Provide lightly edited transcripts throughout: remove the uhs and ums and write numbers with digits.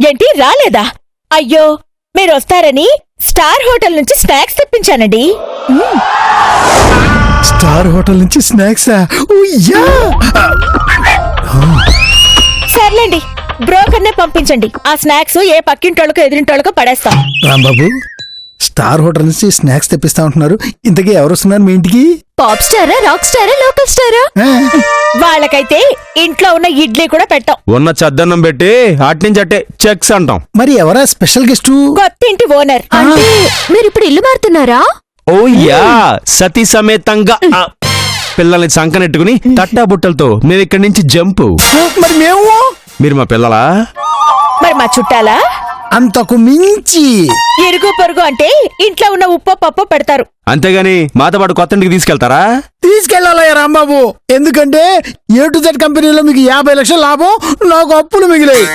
ఏంటి రాలేదా? అయ్యో, మీరొస్తారని స్టార్ హోటల్ నుంచి స్నాక్స్ తెప్పించానండి. స్టార్ హోటల్ నుంచి స్నాక్సా? సర్లేండి, బ్రోకర్నే పంపించండి. ఆ స్నాక్స్ ఏ పక్కింటోళ్ళకో ఎదిరింటోళ్ళకో పడేస్తాం. రాంబాబు, స్టార్ హోటల్ నుంచి స్నాక్స్ తెప్పిస్తా ఉంటున్నారు. ఇంతకీ ఎవరు వస్తున్నారు మీ ఇంటికి? పాప్ స్టారా, రాక్ స్టారా, లోకల్ స్టారా? వాళ్ళకైతే ఇంట్లో ఉన్న ఇడ్లీ కూడా పెట్టాం. ఉన్న చద్దన్నం పెట్టి అట్నుంచి అట్టే చెక్స్ అంటాం. మరి ఎవరా స్పెషల్ గెస్ట్? కొత్త ఇంటి ఓనర్. అంటే మీరు ఇప్పుడు ఇల్లు మారుతున్నారా? ఓ యా, సతీ సమేతంగా పిల్లల్ని సంకనెట్టుకుని తట్టా బుట్టలతో మేము ఇక్కడి నుంచి జంపు. మరి మేము? మీరు మా పిల్లలా? మరి మా చుట్టాలా? అంతకు మించి. ఇరుగు పొరుగు అంటే ఇంట్లో ఉన్న ఉప్పు పప్పు పెడతారు. అంతేగాని మాతో పాటు కొత్త ఇంటికి తీసుకెళ్తారా? తీసుకెళ్లాలయ్యా రాంబాబు. ఎందుకంటే A-Z కంపెనీలో మీకు 50 లక్షల లాభం, నాకు అప్పులు మిగిలాయి.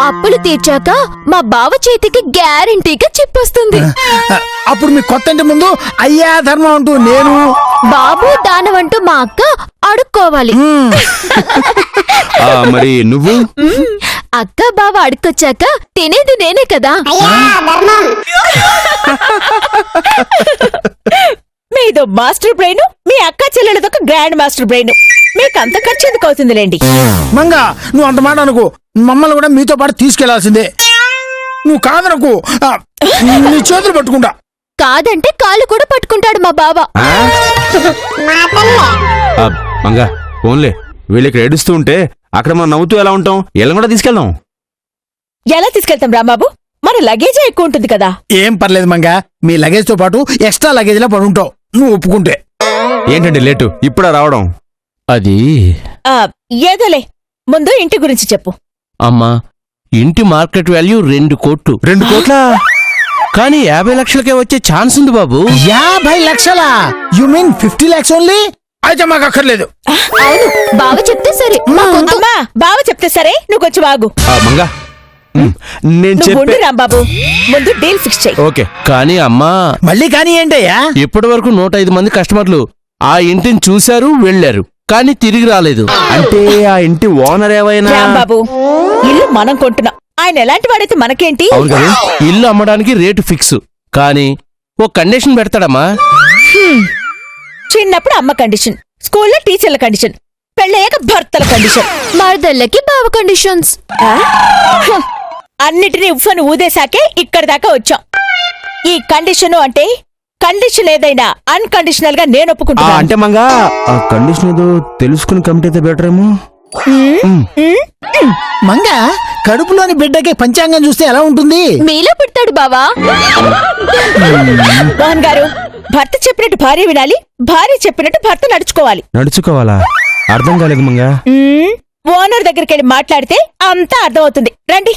అప్పులు తీర్చాక మా బావ చేతికి గ్యారంటీగా చిప్పొస్తుంది. అప్పుడు మీ కొత్త ఇంటి ముందు అయ్యా ధర్మం అంటూ నేను, బాబు దానం అంటూ మా అక్క అడుక్కోవాలి. మరి నువ్వు? అక్క బావ అడుక్కొచ్చాక తినేది నేనే కదా. మీదో మాస్టర్ బ్రెయిన్, మీ అక్క చెల్లెలదొక గ్రాండ్ మాస్టర్ బ్రెయిన్. మీకు అంత ఖర్చు ఎందుకు అవుతుందిలేండి. మంగా, నువ్వు అంత మాట అనుకో. మమ్మల్ని కూడా మీతో పాటు తీసుకెళ్లాల్సిందే. నువ్వు కాదనకు, నీ చేతులు పట్టుకుంటా. కాదంటే కాళ్ళు కూడా పట్టుకుంటాడు మా బావ. మంగా ఫోన్లే, వీళ్ళకి ఏడుస్తూ ఉంటే అక్కడ మనం నవ్వుతూ ఎలా ఉంటాం? ఇలా కూడా తీసుకెళ్దాం. ఎలా తీసుకెళ్తాం రాంబాబు? మన లగేజే ఎక్కువ ఉంటుంది కదా. ఏం పర్లేదు మంగా, మీ లగేజ్ తో పాటు ఎక్స్ట్రా లగేజ్ లా పడుంటావు నువ్వు ఒప్పుకుంటే. ఏంటండి లేటు ఇప్పుడా రావడం? అది ఏదోలే, ముందు ఇంటి గురించి చెప్పు. అమ్మా, ఇంటి మార్కెట్ వాల్యూ 2 కోట్లు. 2 కోట్లా? కానీ 50 లక్షలకే వచ్చే ఛాన్స్ ఉంది బాబు. 50 లక్షలా? You mean 50 lakhs only? అయితే మాకు అక్కర్లేదు. అవును, బావ చెప్తే సరే. అమ్మా, బావ చెప్తే సరే, నువ్వు కొంచెం ఆగు. మంగా, నేను నువ్వు ఉండు చెప్పే రాంబాబు, ముందు డీల్ ఫిక్స్ చెయ్యి. ఓకే. కానీ అమ్మా, మళ్ళీ కానీ ఏంటయ్యా? ఇప్పటి వరకు 105 మంది కస్టమర్లు ఆ ఇంటిని చూశారు, వెళ్లారు, కానీ తిరిగి రాలేదు. అంటే ఆ ఇంటి ఓనర్ ఏవైనా? రాంబాబు, ఇల్లు మనం కొంటున్నాం, ఆయన ఎలాంటి వాడైతే మనకేంటి? అవును కదా, ఇల్లు అమ్మడానికి రేటు ఫిక్స్, కానీ ఓ కండిషన్ పెడతాడమ్మా. చిన్నప్పుడు అమ్మ కండిషన్, స్కూల్లో టీచర్ల కండిషన్, పెళ్ళయ్యాక భర్తల కండిషన్, మరదళ్ళకి బావ కండిషన్స్. అన్నిటినీ ఉఫ్ఫను ఊదేశాకే ఇక్కడి దాకా వచ్చాం. ఈ కండిషను అంటే కండిషన్ ఏదైనా అన్కండిషనల్ గా నేను ఒప్పుకుంటా. అంటే మంగా ఆ కండిషన్ ఏదో తెలుసుకుని కమిటీ అయితే బెటర్ ఏమో. మంగా, కడుపులోని బిడ్డకి పంచాంగం చూస్తే ఎలా ఉంటుంది? మీలో పుడతాడు బావా. మోహన్ గారు, భర్త చెప్పినట్టు భార్య వినాలి, భార్య చెప్పినట్టు భర్త నడుచుకోవాలి. నడుచుకోవాలా? అర్థం కాలేదు మంగా. ఓనర్ దగ్గరికి వెళ్ళి మాట్లాడితే అంతా అర్థమవుతుంది. రండి.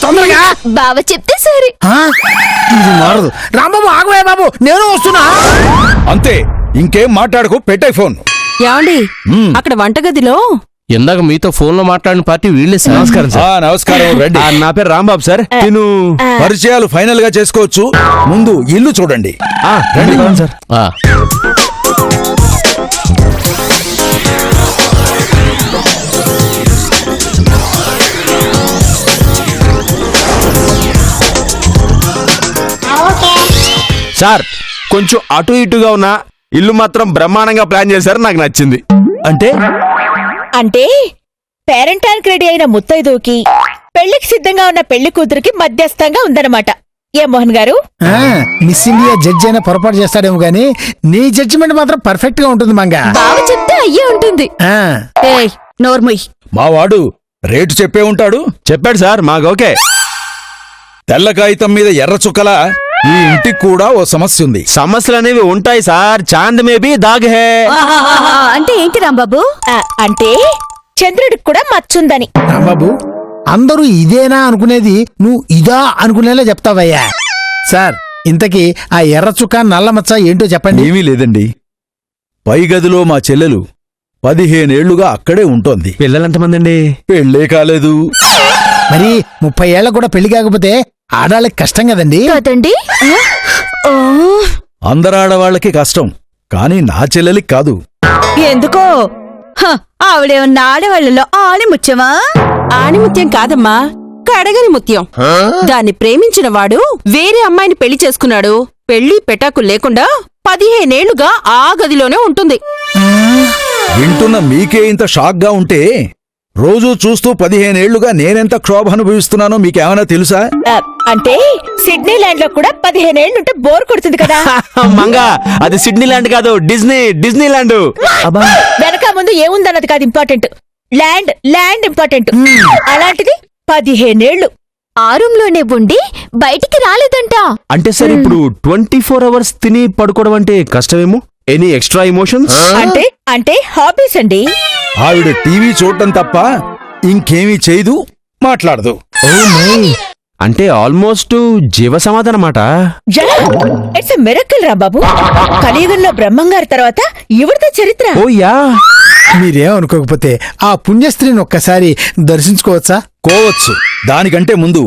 తొందరగా బావ చెప్తే సరే. ఇది మారదు. రాంబాబు ఆగవే బాబు, నేను వస్తున్నా. అంతే, ఇంకేం మాట్లాడకు, పెట్టే ఫోన్. ఏమండి, అక్కడ వంటగదిలో ఇందాక మీతో ఫోన్ లో మాట్లాడిన పార్టీ వీళ్ళే సార్. నమస్కారం సార్. నమస్కారం, రండి. నా పేరు రాంబాబు సార్. నేను పరిచయాలు ఫైనల్ గా చేసుకోవచ్చు, ముందు ఇల్లు చూడండి. రండి సార్. సార్, కొంచెం అటు ఇటుగా ఉన్న ఇల్లు మాత్రం బ్రహ్మాండంగా ప్లాన్ చేశారు, నాకు నచ్చింది. అంటే అంటే పేరెంటానికి రెడీ అయిన ముత్తైదుకి పెళ్లికి సిద్ధంగా ఉన్న పెళ్లి కూతురికి మధ్యస్థంగా ఉందన్నమాట. ఏ మోహన్ గారు? మిస్ ఇండియా జడ్జి అయినా పొరపాటు చేస్తాడేమో గానీ నీ జడ్జిమెంట్ మాత్రం పర్ఫెక్ట్ గా ఉంటుంది మంగా. బావ చెప్తే అయ్యే ఉంటుంది. నోర్ముయ్. మా వాడు రేటు చెప్పే ఉంటాడు. చెప్పాడు సార్, మాకు ఓకే. తెల్ల కాగితం మీద ఎర్ర చుక్కల ఈ ఇంటికి కూడా ఓ సమస్య ఉంది. సమస్యలు అనేవి ఉంటాయి సార్, చాంద్ మేబీ దాగ్ హే. అంటే ఏంటి రాంబాబు? అంటే చంద్రుడికి కూడా మచ్చుందని. రాంబాబు, అందరూ ఇదేనా అనుకునేది నువ్వు ఇదా అనుకునేలా చెప్తావయ్యా. సార్, ఇంతకీ ఆ ఎర్ర చుక్క నల్ల మచ్చ ఏంటో చెప్పండి. ఏమీ లేదండి, పై గదిలో మా చెల్లెలు 15 ఏళ్లుగా అక్కడే ఉంటోంది. పిల్లలు ఎంతమంది అండి? పెళ్ళే కాలేదు. మరి 30 ఏళ్ల కూడా పెళ్లి కాకపోతే ఆడాళ్ళకి కష్టం కదండి. కదండి. అందరాడవాళ్లకి కష్టం, కానీ నా చెల్లెలికి కాదు. ఎందుకో ఆవిడేమన్నా ఆడవాళ్ళలో ఆణిముత్యమా? ఆణిముత్యం కాదమ్మా, కడగని ముత్యం. దాన్ని ప్రేమించిన వాడు వేరే అమ్మాయిని పెళ్లి చేసుకున్నాడు. పెళ్లి పెటాకు లేకుండా 15 ఏళ్లుగా ఆ గదిలోనే ఉంటుంది. వింటున్న మీకే ఇంత షాక్గా ఉంటే రోజూ చూస్తూ 15 ఏళ్లుగా నేనెంత క్షోభ అనుభవిస్తున్నానో మీకేమైనా తెలుసా? అంటే సిడ్నీ ల్యాండ్ లో కూడా 15 ఏళ్లుంటే బోర్ కొడుతుంది కదా. మంగా అది సిడ్నీ ల్యాండ్ కాదు, డిజ్నీ ల్యాండ్. వెనక ముందు ఏముందన్నది కాదు ఇంపార్టెంట్, ల్యాండ్ ఇంపార్టెంట్. అలాంటిది 15 ఏళ్లు ఆ రూంలోనే ఉండి బయటికి రాలేదంట. అంటే సార్ ఇప్పుడు 24 అవర్స్ తిని పడుకోవడం అంటే కష్టమేమో. Any extra emotions? అంటే హాబీస్ అండి. ఆవిడ టీవీ చూడటం తప్ప ఇంకేమీ చేయదు, మాట్లాడదు. అంటే ఆల్మోస్ట్ జీవ సమాధానమాట. ఇట్స్ ఎ మిరకల్ రా బాబు. కలియుగంలో బ్రహ్మంగారి తర్వాత ఇవిడితే చరిత్ర. ఓ యా. మీరేమనుకోకపోతే ఆ పుణ్యస్త్రీని ఒక్కసారి దర్శించుకోవచ్చా? కోవచ్చు. దానికంటే ముందు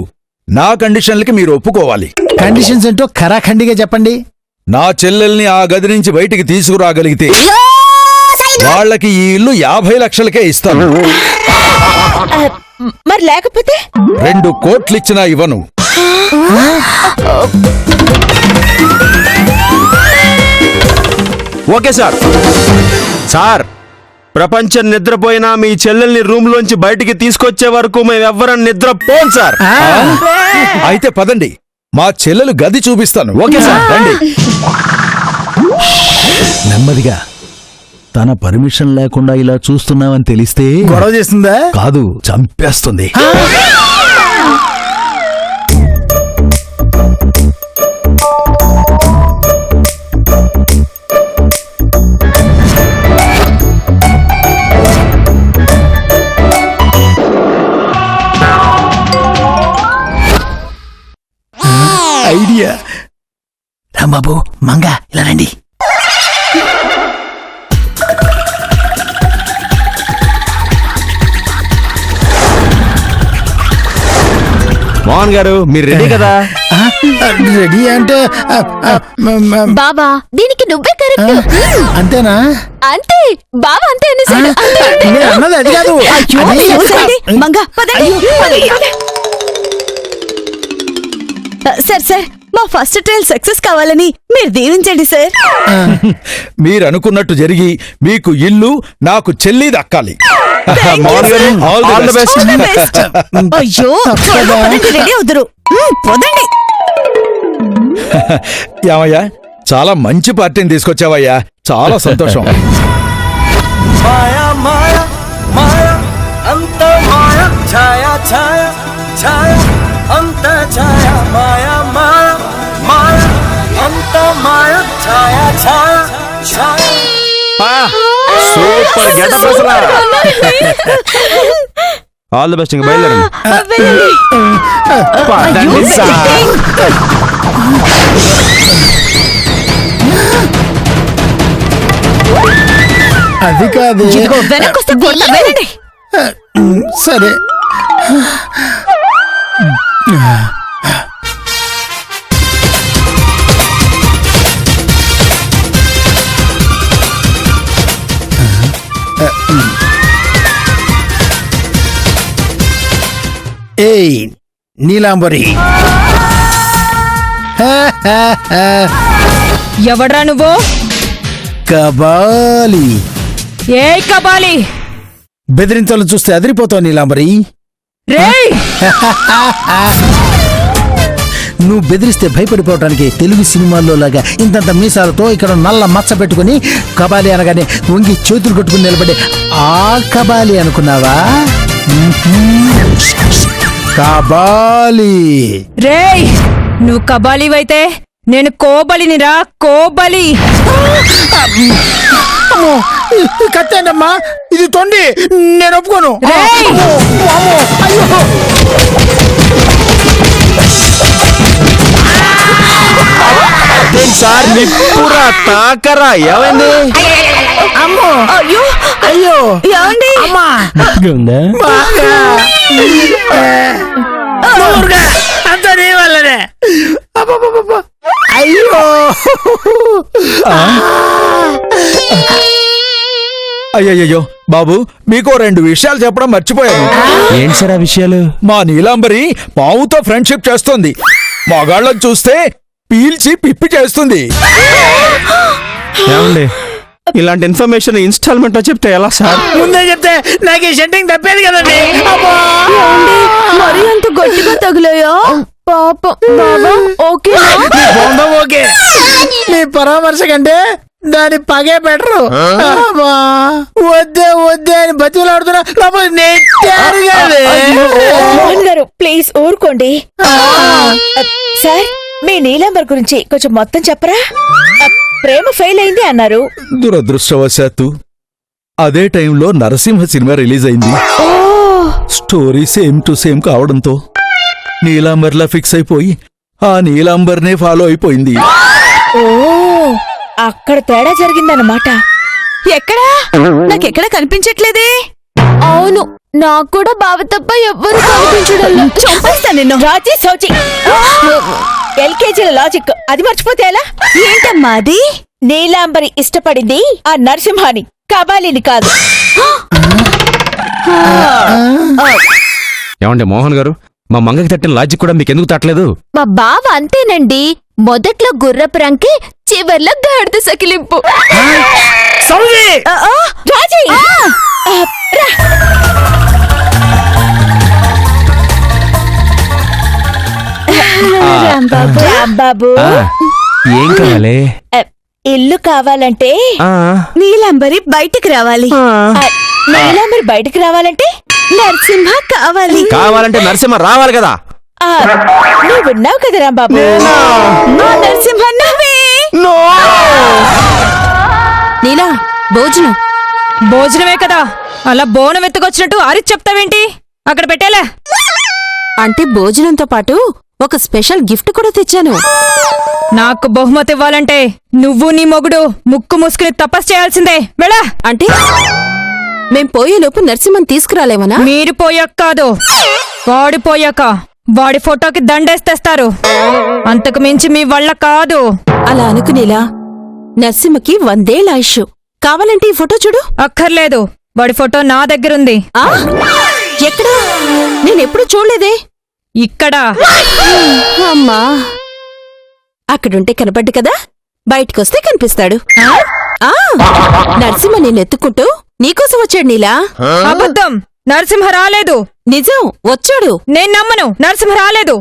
నా కండిషన్లకి మీరు ఒప్పుకోవాలి. కండిషన్స్ ఏంటో ఖరాఖండిగా చెప్పండి. నా చెల్లెల్ని ఆ గది నుంచి బయటికి తీసుకురాగలిగితే వాళ్ళకి ఈ ఇల్లు 50 లక్షలకే ఇస్తాను. మరి లేకపోతే 2 కోట్లిచ్చినా ఇవ్వను. Okay sir. సార్, ప్రపంచం నిద్రపోయినా మీ చెల్లెల్ని రూమ్ లోంచి బయటికి తీసుకొచ్చే వరకు మేమెవ్వరం నిద్రపోం సార్. అయితే పదండి, మా చెల్లెలు గది చూపిస్తాను. ఓకే సార్, రండి. నెమ్మదిగా. తన పర్మిషన్ లేకుండా ఇలా చూస్తున్నావని తెలిస్తే గొడవ చేస్తుందా? కాదు, చంపేస్తుంది. ఐడియా. రాంబాబు, మంగా ఇలా రండి. మోహన్ గారు, మీరు రెడీ కదా? రెడీ అంటే బాబా, దీనికి నువ్వే కరెక్ట్. అంతేనా? అంతే బాబా, అంతే అనేసాడు. నేను అన్నది అది కాదు. మంగా పదండి. సార్ మా ఫస్ట్ ట్రయల్ సక్సెస్ కావాలని మీరు దీవించండి సార్. మీరనుకున్నట్టు జరిగి మీకు ఇల్లు, నాకు చెల్లి దక్కాలి. All the best. అయ్యో, రెడీ అవుతురు, పొదండి. ఏమయ్యా, చాలా మంచి పార్టీని తీసుకొచ్చావయ్యా, చాలా సంతోషం. మాయా మాయా మాయా అంత మాయా ఛాయా ఛాయా ఛాయా అంత ఛాయా మాయా మాయా మాయా అంత మాయా ఛాయా ఛాయా ఛాయా. సూపర్ గెటప్ అసలు. All the best. ఇంకా బయలుదేరండి. పదండి సార్. అది కాదు. వెనకొస్తే కొడతా, వెళ్ళండి. సరే. ఏయ్ నీలాంబరి, ఎవడ్రా నువ్వు? కబాలి. ఏ కబాలి? బెదిరించాలని చూస్తే అదిరిపోతావు నీలాంబరి. రేయ్, నువ్వు బెదిరిస్తే భయపడిపోవటానికి తెలుగు సినిమాల్లో లాగా ఇంతంత మీసాలతో ఇక్కడ నల్ల మచ్చ పెట్టుకుని కబాలి అనగానే వంగి చేతులు కొట్టుకుని నిలబడి ఆ కబాలి అనుకున్నావా? కబాలి. రేయ్, నువ్వు కబాలివైతే నేను కోబలినిరా, కోబలి. కట్టేండమ్మా, ఇది తొండి, నేను ఒప్పుకోను. సార్, నిప్పురా తాకరా, ఏమైంది? అమ్మో, అయ్యో అయ్యో, ఏమండి? అమ్మా, అంతా నీ వల్లనే. అయ్యో, అయ్యయ్యో బాబు, మీకో 2 విషయాలు చెప్పడం మర్చిపోయాను. ఏంటి సార్ ఆ విషయాలు? మా నీలాంబరి పావుతో ఫ్రెండ్షిప్ చేస్తోంది. మగాళ్ళని చూస్తే పీల్చి పిప్పి చేస్తుంది. ఏమండి ఇలాంటి ఇన్ఫర్మేషన్ ఇన్స్టాల్మెంట్ లో చెప్తే ఎలా సార్? ముందే చెప్తే నాకు ఈ సెట్టింగ్ తప్పేది కదండి. అబ్బా! మరి అంత గట్టిగా తగిలాయా? పాపం బాబా ఓకే నీ బొందం ఓకే, నీ పరామర్శ కంటే దాని పగే బెటరు. అబ్బా! వద్దే వద్దే అని బతిలాడుతున్నా లోపల నెట్టారు కదే. మోహన్ గారు ప్లీజ్ ఊరుకోండి. సార్ మీ నీలాంబర్ గురించి కొంచెం మొత్తం చెప్పరా? ప్రేమ ఫెయిల్ అయింది అన్నారు. దురదృష్టవశాత్తు అదే టైంలో నరసింహ సినిమా రిలీజ్ అయింది. స్టోరీ సేమ్ టు సేమ్ కావడంతో నీలాంబర్లా ఫిక్స్ అయిపోయి ఆ నీలాంబర్నే ఫాలో అయిపోయింది. ఓ అక్కడ తేడా జరిగిందన్నమాట. ఎక్కడా నాకెక్కడ కనిపించట్లేదే. అవును నాకు కూడా బావ తప్ప ఎవ్వరు కనిపించడం లేదు. చంపేస్తా నిన్ను. రాజీ సౌచి ఎల్కేజీల లాజిక్ అది మర్చిపోతే ఎలా? ఏంటమ్మా అది? నీలాంబరి ఇష్టపడింది ఆ నరసింహాని, కబాలిని కాదు. ఏమండి మోహన్ గారు, మా మంగకి తట్టిన లాజిక్ కూడా మీకు ఎందుకు తట్టలేదు? మా బావ అంతేనండి, మొదట్లో గుర్రపు రంకి, చివర్లో గాడిద సకిలింపు. రాజీ రా. రాంబాబు ఏం కావాలి? ఇల్లు కావాలంటే నీలాంబరి బయటికి రావాలి. నీలాంబరి బయటికి రావాలంటే నరసింహ కావాలి. కావాలంటే నరసింహ రావాలి కదా. నువ్వున్నావు కదా రాంబాబు. నరసింహ నువ్వే. నీలా భోజనం. భోజనమే కదా, అలా బోనం ఎత్తుకొచ్చినట్టు అరి చెప్తావేంటి? అక్కడ పెట్టేలే. అంటే భోజనంతో పాటు ఒక స్పెషల్ గిఫ్ట్ కూడా తెచ్చాను. నాకు బహుమతి ఇవ్వాలంటే నువ్వు నీ మొగుడు ముక్కు మూసుకుని తపస్సు చేయాల్సిందే. వెళ్ళా. అంటే మేం పోయేలోపు నరసింహన్ తీసుకురాలేమనా? మీరు పోయాక కాదు, వాడి పోయాక వాడి ఫోటోకి దండేస్తేస్తారు. అంతకు మించి మీ వల్ల కాదు. అలా అనుకునేలా నరసింహకి 100 ఏళ్ల ఆయుష్. కావాలంటే ఈ ఫోటో చూడు. అక్కర్లేదు, వాడి ఫోటో నా దగ్గరుంది. ఆ ఎక్కడా? నేనెప్పుడు చూడలేదే. ఇక్కడ. అమ్మా, అక్కడుంటే కనపడ్డు కదా, బయటికొస్తే కనిపిస్తాడు. ఆ నరసింహ నేనెత్తుకుంటూ నీకోసం వచ్చాడు నీలా. అబద్ధం, నరసింహ రాలేదు. నిజం, వచ్చాడు. నేను నమ్మను, నరసింహ రాలేదు.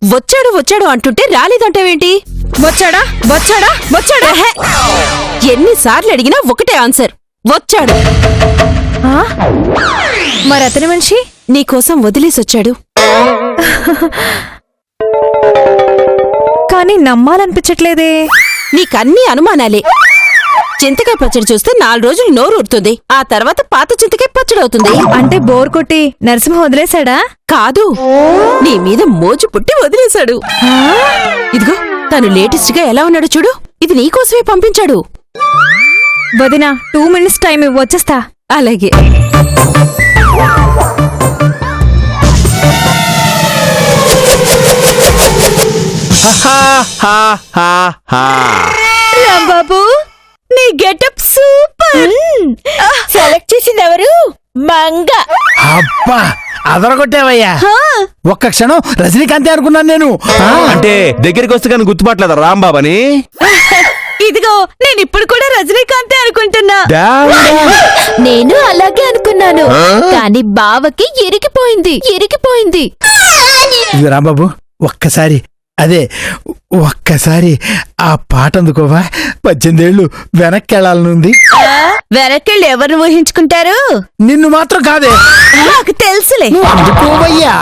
వచ్చాడు వచ్చాడు అంటుంటే రాలేదంటావేంటి? వచ్చాడా వచ్చాడా వచ్చాడా? ఎన్నిసార్లు అడిగినా ఒకటే ఆన్సర్, వచ్చాడు. మరి అతని మనిషి నీకోసం వదిలేసొచ్చాడు. కానీ నమ్మాలనిపించట్లేదే. నీకన్నీ అనుమానాలే. చింతకాయ పచ్చడి చూస్తే 4 రోజులు నోరు ఊరుతుంది, ఆ తర్వాత పాత చింతకాయ పచ్చడి అవుతుంది. అంటే బోర్ కొట్టి నరసింహ వదిలేశాడా? కాదు, నీ మీద మోజు పుట్టి వదిలేశాడు. ఇదిగో తను లేటెస్ట్ గా ఎలా ఉన్నాడు చూడు. ఇది నీకోసమే పంపించాడు. వదినా 2 మినిట్స్ టైం వచ్చేస్తా. అలాగే. రాంబాబు నీ గెటప్ సూపర్. సెలెక్ట్ చేసింది ఎవరు? మంగ. అబ్బా అదరగొట్టావయ్యా. ఒక్క క్షణం రజనీకాంతే అనుకున్నాను నేను. అంటే దగ్గరికి వస్తే కానీ గుర్తుపట్టలేదా రాంబాబని? ఇదిగో నేను ఇప్పుడు కూడా రజనీకాంతే అనుకుంటున్నా. నేను అలాగే అనుకున్నాను, కానీ బావకి ఇరిగిపోయింది. ఇది రాంబాబు ఒక్కసారి ఆ పాట అందుకోవా? 18 ఏళ్ళు వెనక్కి వెళ్ళాలనుంది. వెనకెళ్ళి ఎవరిని ఊహించుకుంటారు? నిన్ను మాత్రం కాదే. నాకు తెలుసులే. అందుకోవయ్యా.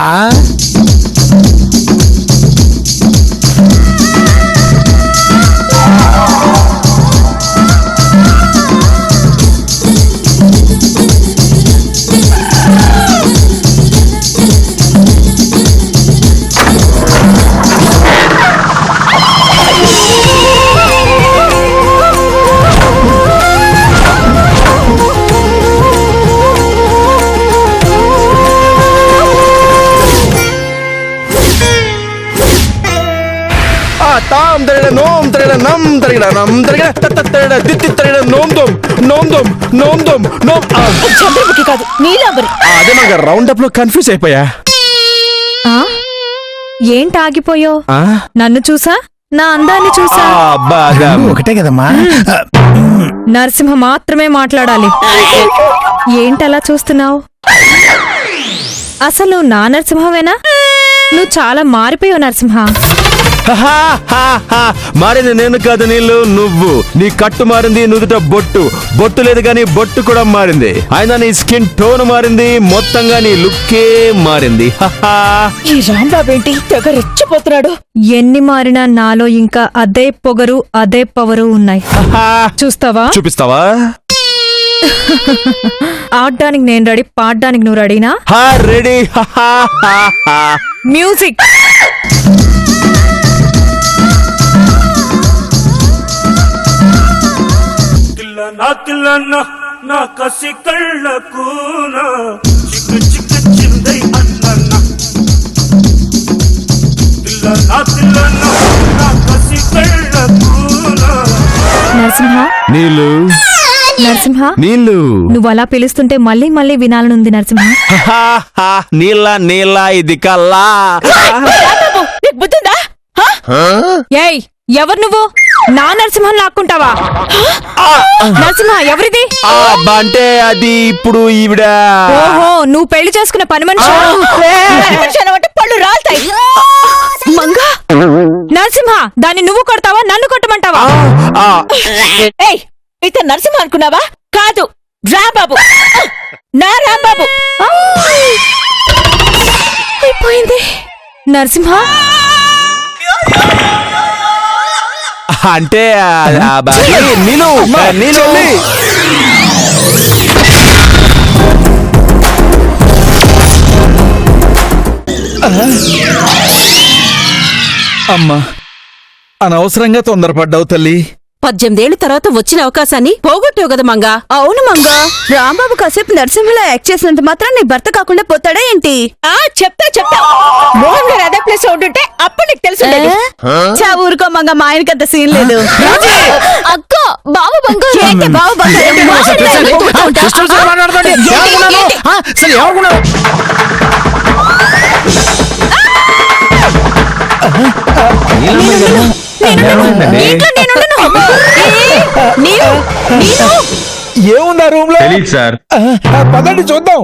తాం తరిగిడ నోం తరిగిడ నం తరిగిడ నం తరిగిడ తరిగిడ దిత్తి తరిగిడ నోం దోం నోం దోం నోం దోం నోం. చంద్రముఖి కాదు నీలాంబరి. అదే మంగ రౌండ్ అప్ లో కన్ఫ్యూజ్ అయిపోయా. ఏంటి ఆగిపోయో? ఆ? నన్ను చూసా, నా అందాన్ని చూసా. బాగా ఒకటే కదమ్మా. నరసింహ మాత్రమే మాట్లాడాలి. ఏంటలా చూస్తున్నావు? అసలు నా నరసింహవేనా? నువ్వు చాలా మారిపోయావు నరసింహ. మారింది నేను కాదు నీళ్ళు, నువ్వు. నీ కట్టు మారింది, నుదుట బొట్టు. బొట్టు లేదు కానీ బొట్టు కూడా మారింది. అయినా నీ స్కిన్ టోన్ మారింది, మొత్తంగా నీ లుక్కే మారింది. ఈ రాంబాబు ఏంటి తెగ రెచ్చిపోతున్నాడు? ఎన్ని మారినా నాలో ఇంకా అదే పొగరు, అదే పవరు ఉన్నాయి. చూస్తావా? చూపిస్తావా? ఆడడానికి నేను రెడీ, పాడడానికి నువ్వు రెడీనా? రెడీ. మ్యూజిక్. నా కసి కళ్ళకు చిక్కు చిక్కు చిందై అన్న నా కసి కళ్ళకు. నరసింహ, నీళ్ళు నరసింహ, నీళ్ళు. నువ్వు అలా పిలుస్తుంటే మళ్ళీ మళ్ళీ వినాలనుంది నరసింహ. నీళ్ళ నీళ్ళ ఇది కల్లా. రాంబాబు నీకు బుద్ధిందా? ఏయ్, ఎవరు నువ్వు? నా నరసింహం లాక్కుంటావా? నరసింహ ఎవరిది? అంటే అది ఇప్పుడు ఈవిడ. ఓహో, నువ్వు పెళ్లి చేసుకున్న పని మనిషి. అంటే పళ్ళు రాల్తాయి. మంగా నరసింహ, దాన్ని నువ్వు కొడతావా, నన్ను కొట్టమంటావా? ఏయ్, ఇతను నరసింహ అనుకున్నావా? కాదు, రాంబాబు. నా రాంబాబు. అయిపోయింది. నరసింహ అంటే నేను నేను అమ్మా, అనవసరంగా తొందరపడ్డావు తల్లి. 18 ఏళ్ల తర్వాత వచ్చిన అవకాశాన్ని పోగొట్టావు కదా మంగా. అవును మంగా, రాంబాబు కాసేపు నరసింహలా యాక్ట్ చేసినంత మాత్రం నీ భర్త కాకుండా పోతాడా ఏంటి? చెప్తా. మోహన్ గారు అదే ప్లేస్ ఉంటుంటే అప్పుడు నీకు తెలుసు. చా ఊరుకో మంగా, మా ఆయనకి అంత సీన్ లేదు. అక్క, బావ బంగారు. ఏంటి బావ బంగారు? ఏముంది ఆ రూమ్ లో? సార్ పదండి చూద్దాం.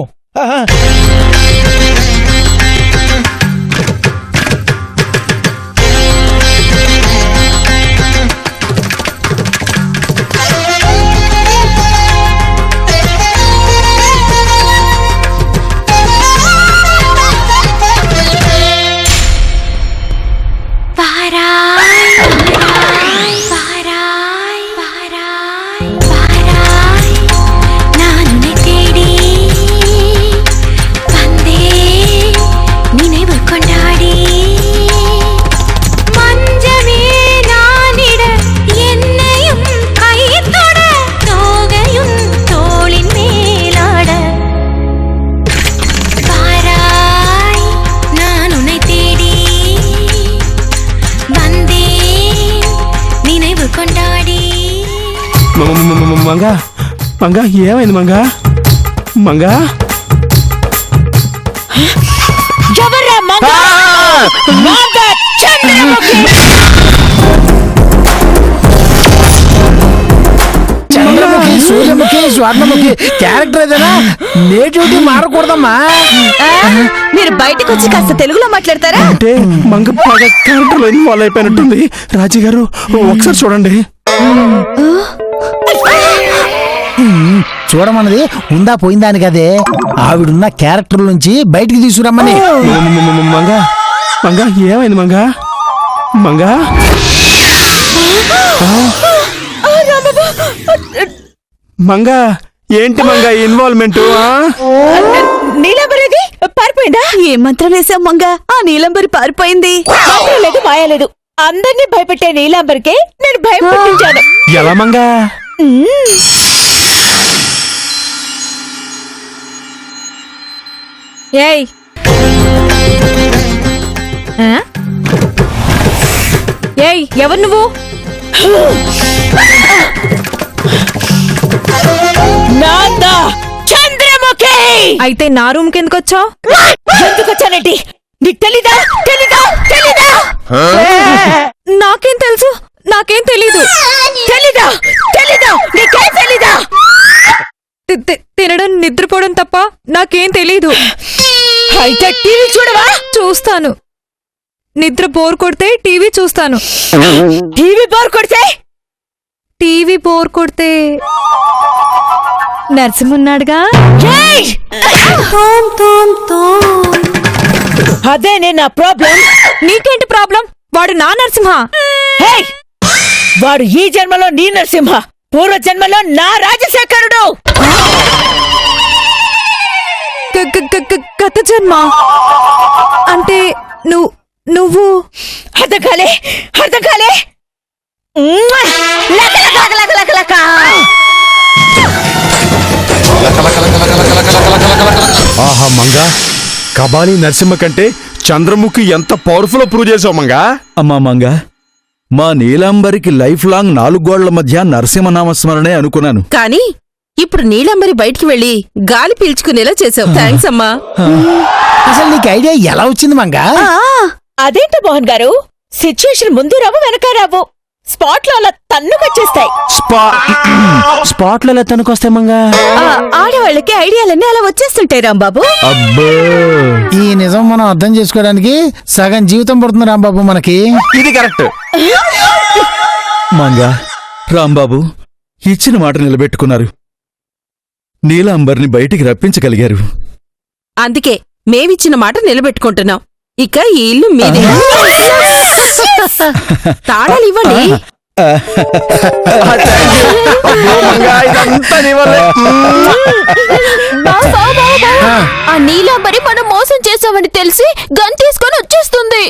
మంగా మంగా ఏమైంది మంగా? మంగా ఎవర్రా మంగా? మంగా చంద్రముఖి. చంద్రముఖి, సూర్యముఖి, స్వర్ణముఖి క్యారెక్టర్ ఏదైనా నేటివిటీ మారకూడదమ్మా. మీరు బయటకు వచ్చి కాస్త తెలుగులో మాట్లాడతారా? అంటే మంగ బాగా క్యారెక్టర్ లో ఇన్వాల్వ్ అయిపోయినట్టుంది. రాజీ గారు ఒకసారి చూడండి. చూడమన్నది ఉందా పోయిందా అని కదే, ఆవిడున్న క్యారెక్టర్ నుంచి బయటికి తీసుకురమ్మని. మంగా మంగా ఏమైంది మంగా? మంగా మంగా ఏంటి మంగా ఇన్వాల్వ్మెంట్? నీలాంబరిది పారిపోయిందా? ఏ మంత్రం వేసాం మంగా, ఆ నీలంబరి పారిపోయింది. లేదు, మాయా లేదు. అందరినీ భయపెట్టే నీలాంబరికే నేను భయం పుట్టించాను. ఎలా మంగా? ఏయ్, ఏయ్ ఎవరు నువ్వు? నాందా చంద్రముఖి. అయితే నా రూమ్ కిందకు వచ్చావు? ఎందుకు వచ్చానండి? నీకు తెలీదా? తెలీదా? తెలీదా? నాకేం తెలుసు? నాకేం తెలీదు. తెలీదా? తెలీదా? నీకేం తెలీదా? తినడం నిద్రపోవడం తప్ప నాకేం తెలీదు. అయితే టీవీ చూడవా? చూస్తాను. నిద్ర బోర్ కొడితే టీవీ చూస్తాను. టీవీ బోర్ కొడితే? టీవీ బోర్ కొడితే నరసింహున్నాడుగా. ఏయ్! అదేనే నా ప్రాబ్లం. నీకేంటి ప్రాబ్లం? వాడు నా నరసింహ. హేయ్! వాడు ఈ జన్మలో నీ నరసింహ, పూర్వ జన్మలో నా రాజశేఖరుడు. గత జన్మ అంటే నువ్వు అర్థం కాలే? అర్థం కాలే? లక లక లక లక లక లక. ఆహా మంగా, కబాలి నరసింహ కంటే చంద్రముఖి ఎంత పవర్ఫుల్ ప్రూవ్ చేసావు మంగా. అమ్మా మంగ, మా నీలాంబరికి లైఫ్ లాంగ్ 4 గోళ్ల మధ్య నరసింహనామస్మరణే అనుకున్నాను. కానీ ఇప్పుడు నీలంబరి బయటికి వెళ్లి గాలి పీల్చుకునేలా చేసావు. థ్యాంక్స్ అమ్మా. అసలు నీకు ఐడియా ఎలా వచ్చింది మంగా? అదేంటో మోహన్ గారు, సిచ్యుయేషన్ ముందు రావు వెనక రావు, స్పాట్ లో అలా తన్నుకొచ్చేస్తాయి. స్పాట్లో ఎలా తనుకొస్తే మంగా? ఆడవాళ్ళకి ఐడియాలన్నీ అలా వచ్చేస్తుంటాయి రాంబాబు. అబ్బో, ఈ నిజం మనం అర్థం చేసుకోవడానికి సగం జీవితం పడుతుంది రాంబాబు మనకి. ఇది కరెక్ట్. మంగ, రాంబాబు ఇచ్చిన మాట నిలబెట్టుకున్నారు. నీలాంబర్ని బయటికి రప్పించగలిగారు. అందుకే మేమిచ్చిన మాట నిలబెట్టుకుంటున్నాం. ఇక ఈ ఇల్లు మీదే. తాళాలు ఇవ్వండి. అబ్బో మంగా, ఇదంతా నీ వల్లే. ఆ నీలాంబరి మనం మోసం చేసామని తెలిసి గన్ తీసుకొని వచ్చేస్తుంది.